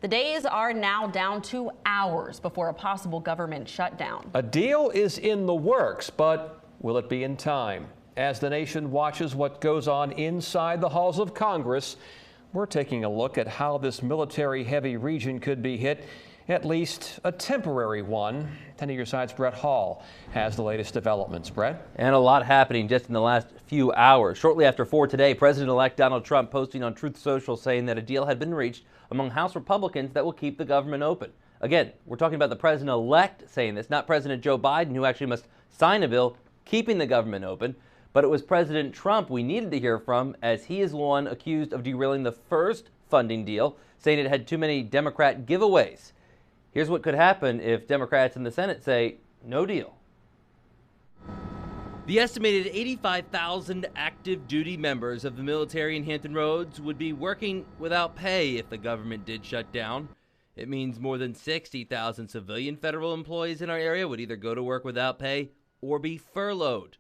The days are now down to hours before a possible government shutdown. A deal is in the works, but will it be in time? As the nation watches what goes on inside the halls of Congress, we're taking a look at how this military-heavy region could be hit, at least a temporary one. 10 on your side's Brett Hall has the latest developments. Brett? And a lot happening just in the last few hours. Shortly after 4 today, President-elect Donald Trump posting on Truth Social saying that a deal had been reached among House Republicans that will keep the government open. Again, we're talking about the president-elect saying this, not President Joe Biden, who actually must sign a bill keeping the government open. But it was President Trump we needed to hear from, as he is the one accused of derailing the first funding deal, saying it had too many Democrat giveaways. Here's what could happen if Democrats in the Senate say no deal. The estimated 85,000 active duty members of the military in Hampton Roads would be working without pay if the government did shut down. It means more than 60,000 civilian federal employees in our area would either go to work without pay or be furloughed.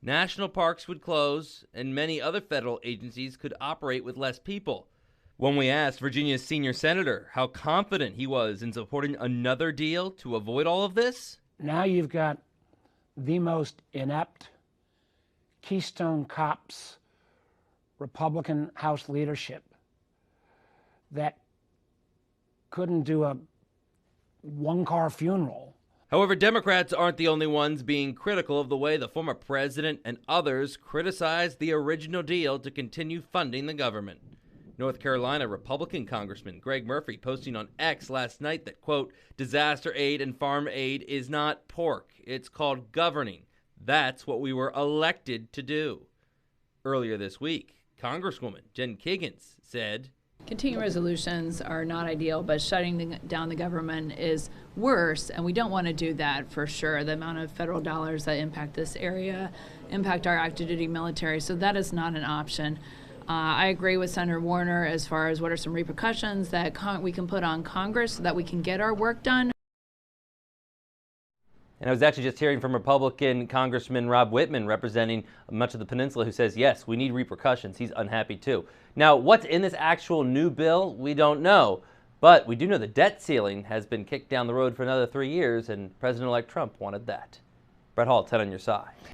National parks would close, and many other federal agencies could operate with less people. When we asked Virginia's senior senator how confident he was in supporting another deal to avoid all of this, now you've got the most inept Keystone Cops Republican House leadership that couldn't do a one-car funeral. However, Democrats aren't the only ones being critical of the way the former president and others criticized the original deal to continue funding the government. North Carolina Republican Congressman Greg Murphy posting on X last night that, quote, disaster aid and farm aid is not pork. It's called governing. That's what we were elected to do. Earlier this week, Congresswoman Jen Kiggins said, continuing resolutions are not ideal, but shutting down the government is worse, and we don't want to do that for sure. The amount of federal dollars that impact this area impact our active duty military, so that is not an option. I agree with Senator Warner as far as what are some repercussions that we can put on Congress so that we can get our work done. And I was actually just hearing from Republican Congressman Rob Whitman, representing much of the peninsula, who says, yes, we need repercussions. He's unhappy too. Now, what's in this actual new bill, we don't know. But we do know the debt ceiling has been kicked down the road for another 3 years, and President-elect Trump wanted that. Brett Hall, 10 on your side.